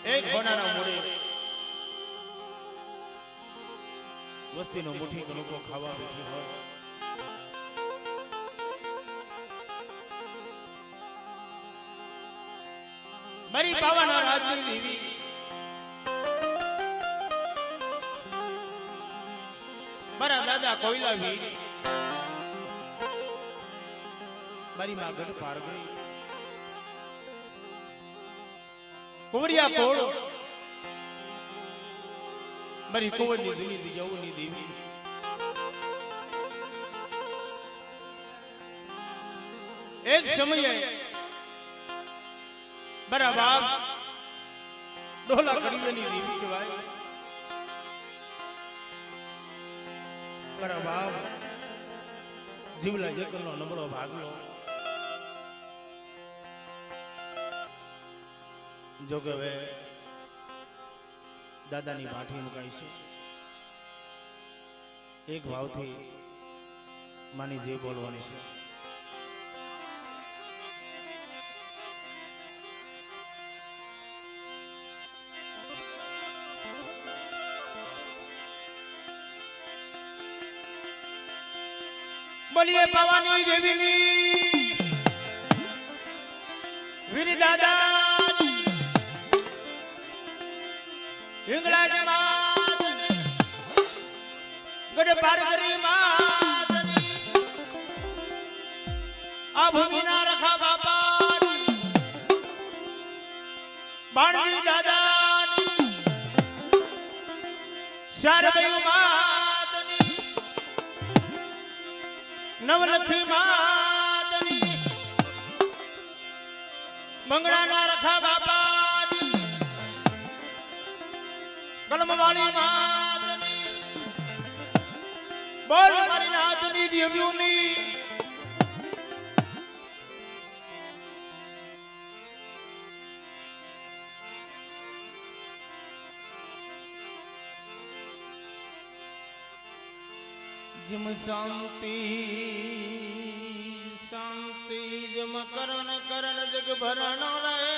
એક હોનાના મોડે વસ્તીનો મુઠ્ઠી લોકો ખાવા બેઠી હોય મારી પાવાના રાજની દેવી મારા દાદા કોયલા વીર મારી માં ગઢ પારગણી કુંવરિયા કોળ મારી કુંવરની જૂની યૌવની દેવી એક સમયે મારા બાપ ડોલા કડીની દેવી કહેવાય મારા બાપ જીવલા એકલનો નબળો ભાગલો જો કે હવે દાદાની ભાઠી મુકાઈશું એક ભાવથી માની જે બોલવાની છે બોલીએ પાવાની દેવીની વીર દાદા હિંગળાજ માતની ગઢ પારગરી માતની આ ભૂમિના રખા બાપાની બાણવી દાદાની શારભાઈ માતની નવલખી માતની મંગળાના રખા બાપાની કલમવાળી માતની બોલ મારી નાથની દેવીઓની जिम शांति शांति जम करण करण जग भरण रहे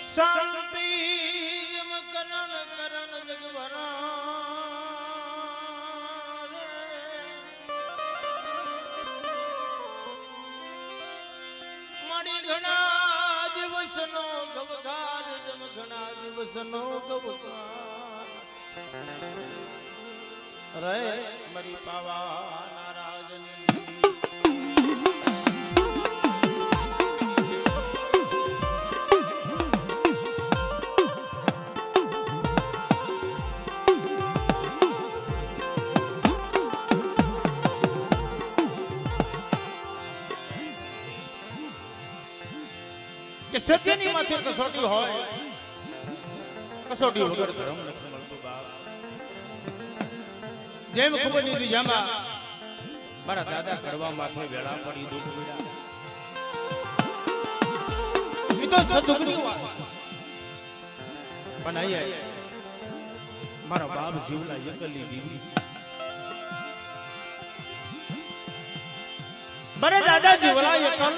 शांति जम करण करण जग भरण मणि घना दिवसनो गवगार जम घना दिवसनो गवगार रे मरी पावा नाराजनी સત્યની માથે કસોટી હોય કસોટી વગર ધર્મ નથી મળતું બાપ જેમ ખુબની દિજામાં મારા દાદા કરવા માથે વેળા પડી દુઃખ પીડા એ તો સદુખની વાત પણ અહીંયા મારા બાપ જીવલા એકલી દીવી મારા દાદા જીવલા એકલ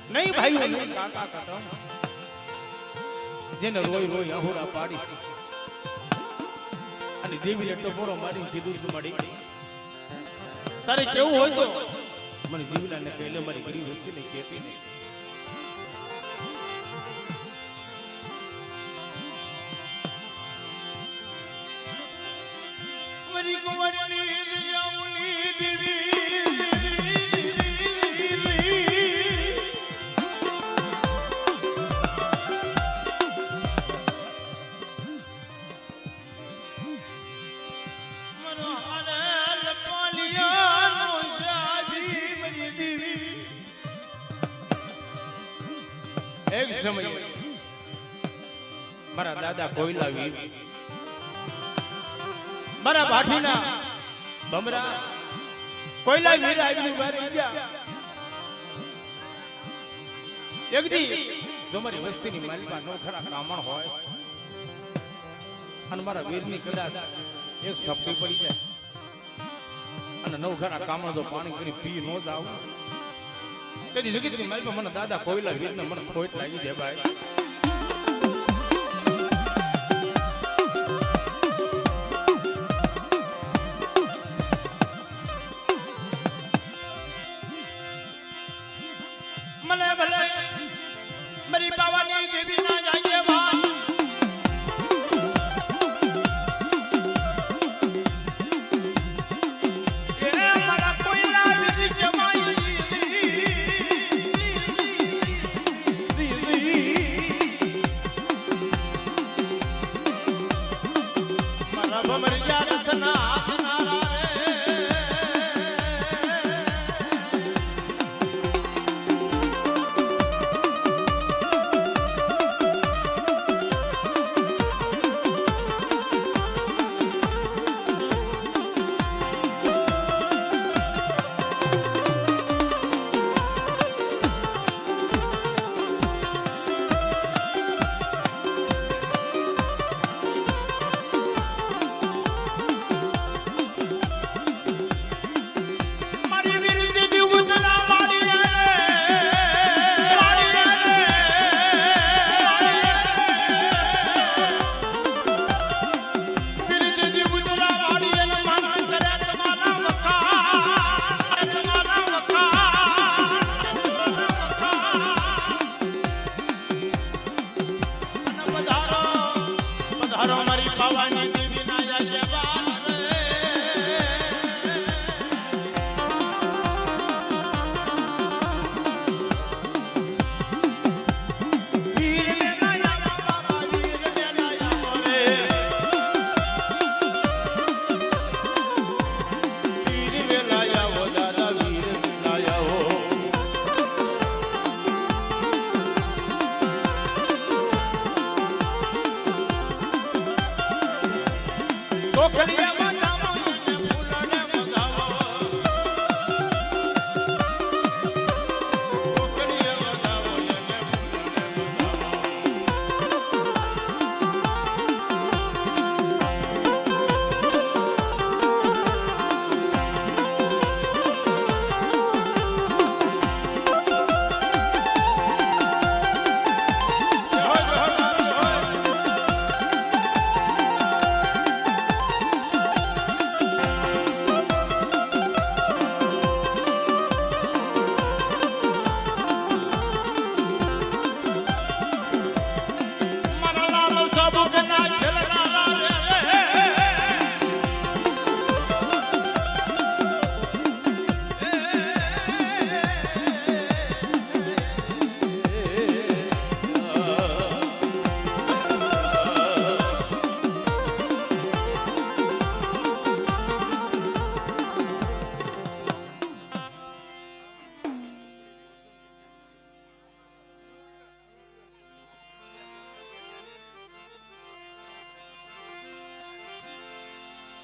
नहीं भाई नहीं काका कदम जेने रोई रोई अहोरा पाड़ी અને દેવી એટલો બોરો મારી કીધું તું મડી તારે કેવું હોય તો મને જીવલાને કહેલે મારી ગરીબ વસ્તીને કહેતી નહીં મારી કુંવરની યૌવની દેવી एक समय मारा दादा कोयला वीर मारा भाठीना बमरा कोयला वीर आईनी बारे गया एक दी जो मारी वस्तीनी मालिका नोखरा कामण होय अन मारा वीरनी कदाच एक सपटी पड़ी जाए અને નવઘરા કામનો તો પાણી કરી પી ન જાવ તેથી જગતની માલમાં મને દાદા કોયલા વીરને મને ખોટ લાગી દે ભાઈ મને ભલે મારી બાવાની દેવી ના જાય વાત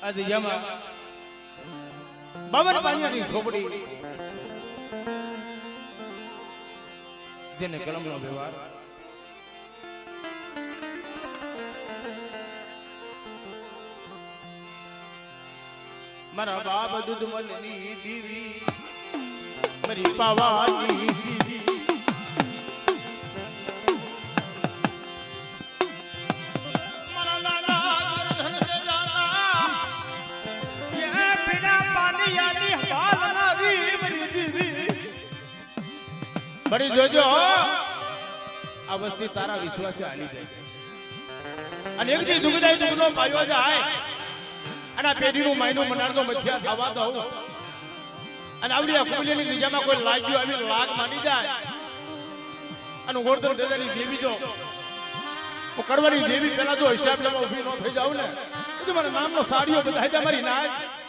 આજે યમા બાવન પાણીની ઝોપડી જેને કલમનો વ્યવહાર મારા બાપ દૂધમલની દીવી મારી પાવાની દીવી બડી જોજો આ વસ્તી તારા વિશ્વાસે હાલી જાય અને એક દી દુગદાઈ દુગનો પાયો જાય અને આ પેઢીનું માયનું મનારનો મધ્યા થવા દઉં અને આવડી આ કુબલેની બીજામાં કોઈ લાગ્યું આવી લાગ માની જાય અને ગોરધન દાદાની દેવી જો કડવાની દેવી પેલા તો હિસાબ લેવા ઊભી ન થઈ જાવ ને તો મારા નામનો સાડીઓ બધાઈ જાય મારી નાય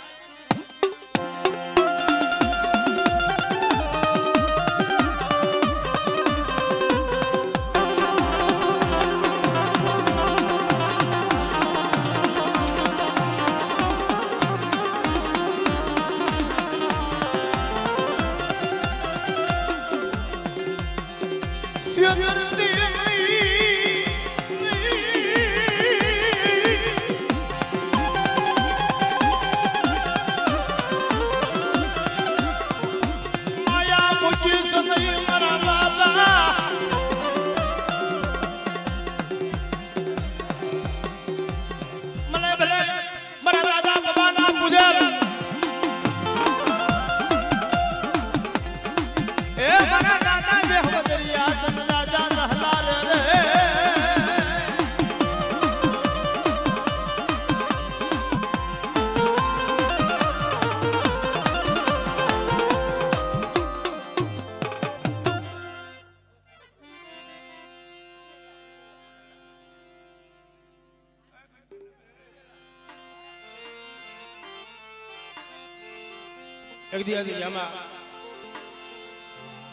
એક દિવસ જામા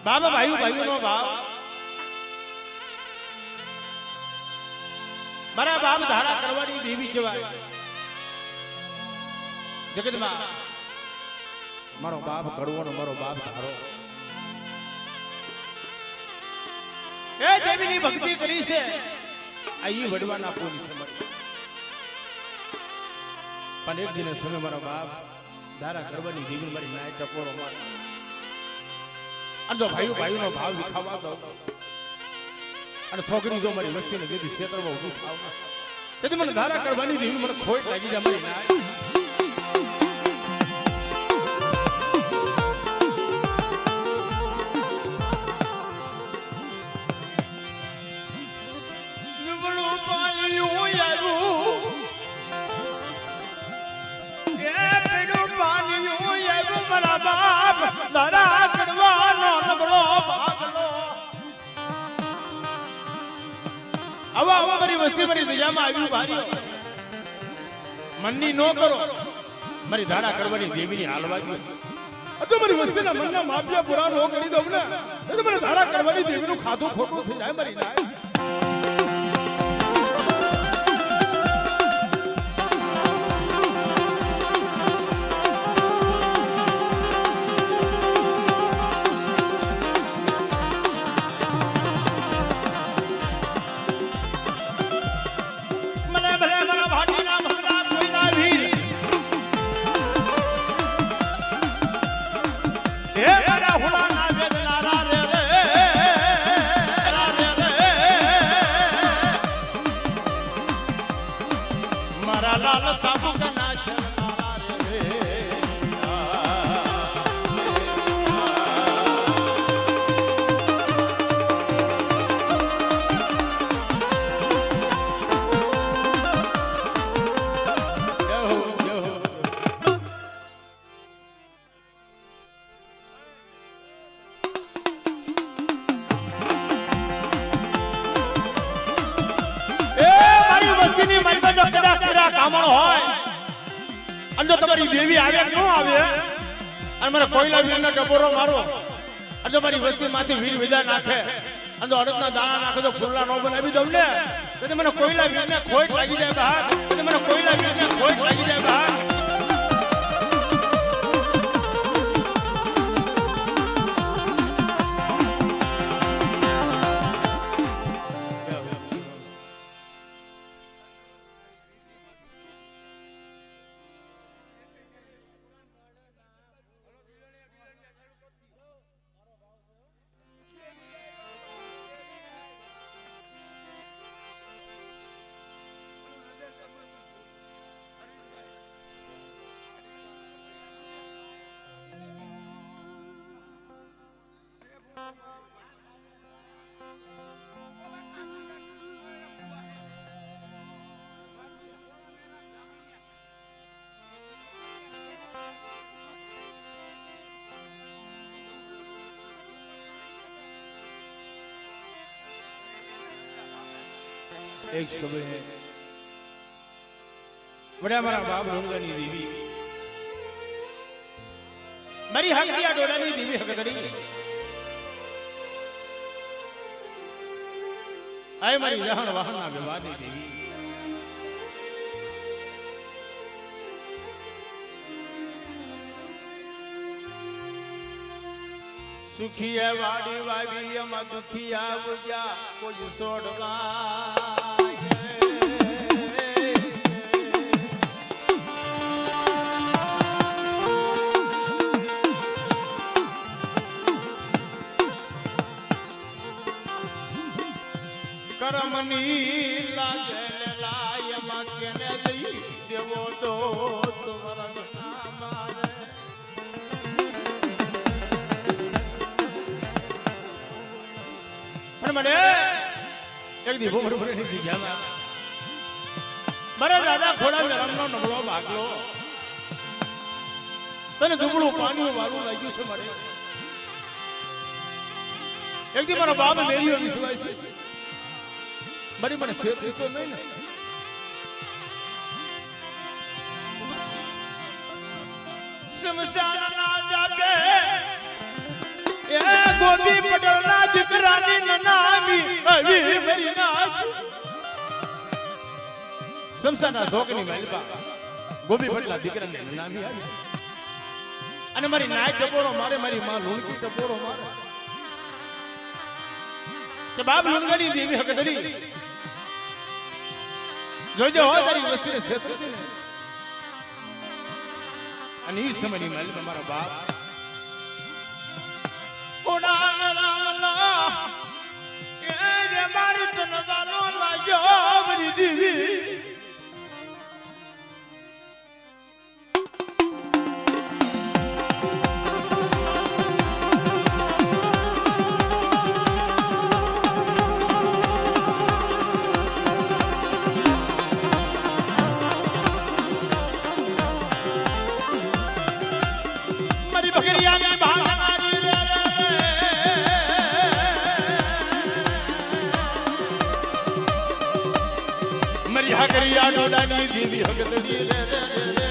બાબા ભાઈ નો ભાવ મારા બાપ ધારા કરવાની દેવી કહેવાય જગતમાં મારો બાપ કડવાનો મારો બાપ ધારો એ દેવીની ભક્તિ કરી છે આ ઈ વડવાના પોની સમય પણ એક દિને સમય મારો બાપ ધારા કરવાની દેવી મારી નાય ટકોરો માર અને જો ભાઈ નો ભાવ વિખાવા દો અને છોકરી જો મારી વસ્તીને દેવી ક્ષેત્રમાં ઊભી થાવ તેથી મને ધારા કરવાની દેવી મને ખોટ લાગી જાય મારી નાય વસ્તી મારી દુનિયામાં આવ્યું ભારી મનની નો કરો મારી ધારા કરવાની દેવીની હાલવા દો તો મારી વસ્તીના મનના માફિયા પૂરા નો કરી દઉં ને તો મને ધારા કરવાની દેવીનું ખાધું ખોટું થઈ જાય મારી નાય દેવી આવે ન આવે અને મને કોઈલા વીરનો ડબોરો મારો અને મારી વસ્તી માંથી વીર વિદા નાખે અને અડદના દાણા નાખે તો ફૂલલા નો બનાવી દઉં ને તો મને કોઈલા વીરને ખોટ લાગી જાય બહાર તો મને કોઈલા વીરને ખોટ લાગી જાય બહાર एक समय है बड़ा हमारा बाप ढोंगानी देवी मारी हकरिया डोलानी देवी हकदरी आए मारी जहान वाहन ना विवादी देवी सुखिया वाड़ी वावी हम दुखिया बुझा कोई सोड़वा करमनी लागे लाय मगने दी देवो तो सुवरण मारे पण मने एक दी भोमर भरे दी गया मारा दादा खोड़ा में रमनो नबळो भागलो तने दुबळो पानी वाळू लाग्યું છે મારે एक दी मारा बाप मेरी विश्वास છે बड़ी मन फेर तो नहीं ना शमशान ना जा ગોપી પટેલના દીકરાની નનામી આવી મરી નાખ સમસાના ઢોકની માલપા ગોપી પટેલના દીકરાને નનામી આવી અને મારી નાય ટપોરો મારે મારી માં લુણકી ટપોરો મારે કે બાપ લુણગડી દેવી હકદરી જોજો હો તારી વસ્તીને શેષતી ને અને ઈ સમયની માલપા મારા બાપ ઓડાલા એ જે મારી તનવાનો લાગ્યો મારી દેવી મારી બકરિયાની ભાગનારી મારી હકરિયા ડોડાની દેવી હકદડી રે રે રે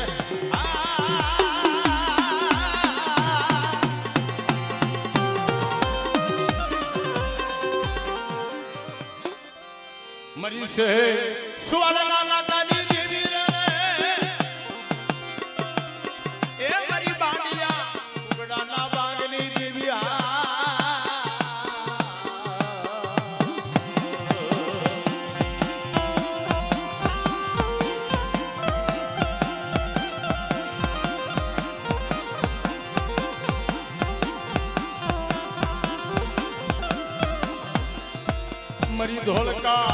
મરી છે સુવાલના નાતાની દેવી રે એ મારી બાંડિયા ઉગડાના બાંગની દેવી મરી ધોળકા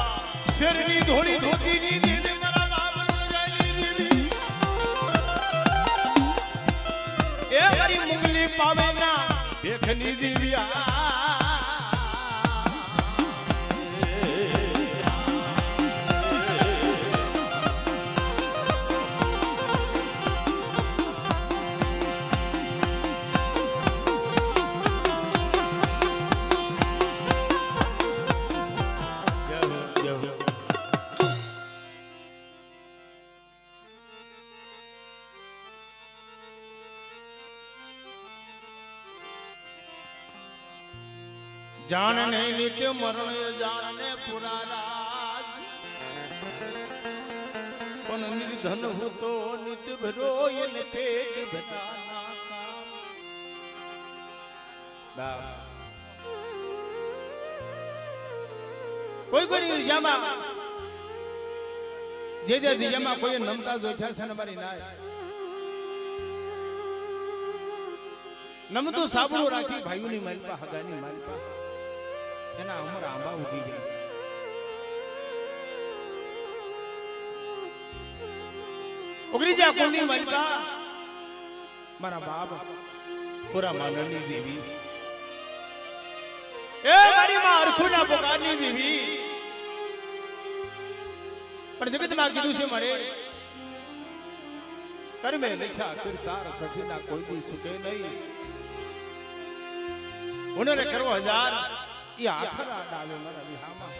શેરની ધોળી ધોતીની દેવી મારા બાબુની દેવી એ મારી મુંગલી પાવેના ભેખની દેવી જાણને નિત્ય મરણ જાણને પુરારાજ પણ નિર્ધન હું તો નિત્ય ભરો એને પેટ ભરાના કામ કોઈ કોઈ દિશામાં જે દિશામાં કોઈ નમતા જોઈ છે ને મારી ના નમતું સાબુ રાખી ભાઈઓની માલપા હગાની માલપા એના અમર આંબા ઉગી ગયા ઉગરી જા કોની માલપા મારા બાપ પૂરા માનની દેવી એ મારી માં અરખુના પોકારની દેવી પણ જગતમાં કીધું છે મારે કરમે લખ્યા કીર્તાર સખીના કોઈ દી સુકે નહીં ઉનરે કરવો હજાર એ આખરા ડાલે મારા વિહામાં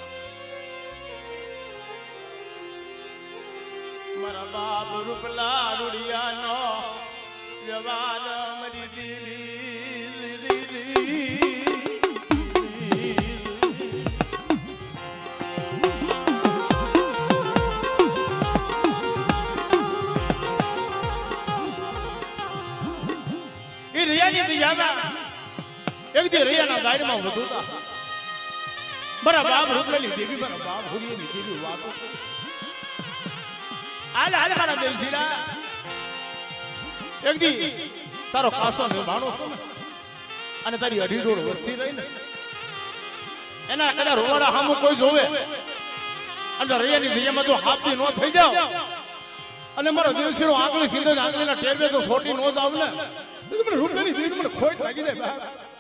મારા બાપ રૂપલા રૂડિયાનો જવાન મરી દીવી એ રિયાની દિયામાં એક દી રૈયાના દાયરમાં વધુતા મારા બાપ રૂપલેલી દેવી મારા બાપ હુરીની દેવી વાતો હાલ હાલ મારા દેવજીરા એક દી તારો કાસો નિભાણો છો ને અને તારી અઢીડોળ વસ્તી રહી ને એના કદાચ રોવાડા સામું કોઈ જોવે અને રૈયાની દિયામાં જો હાથથી નો થઈ જાવ અને મારો દેવજીરો આંગળી સીધો જ આંગળીના ટેરવે તો છોટી નો જ આવ ને મને રૂપલેલી દેવી મને ખોટ લાગી જાય બાપ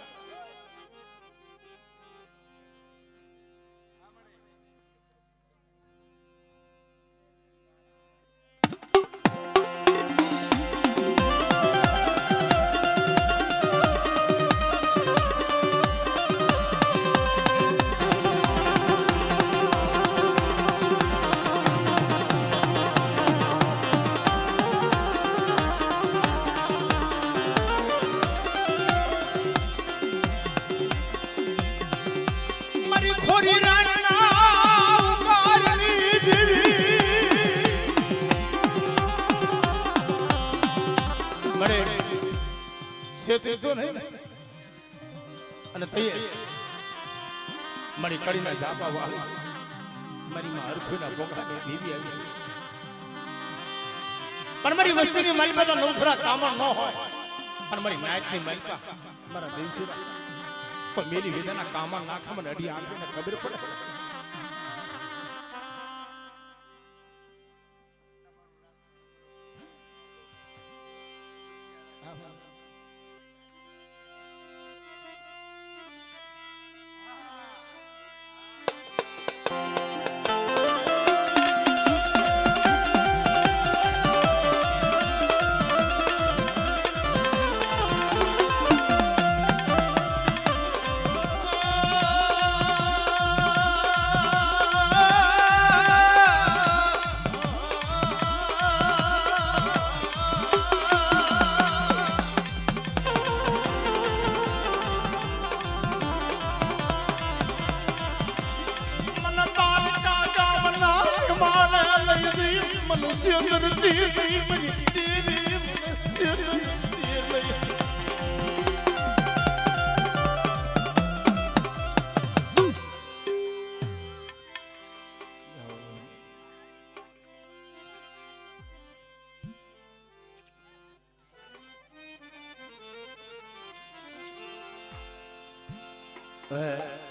મળે સેતુ તો નહીં અને તઈએ મારી કડીના જાપા વાળી મારી માં હરખુના બોકડાની દેવી આવી પણ મારી વસ્તીની માલિકા તો નવખરા કામણ ન હોય પણ મારી નાયકની માલિકા મારા દિવસે પણ મેલી વેદના કામણ ના ખામણ અડી આંખને ખબર પડે મનુષ્ય નરતી દેવી મનુષ્ય નરતી લઈ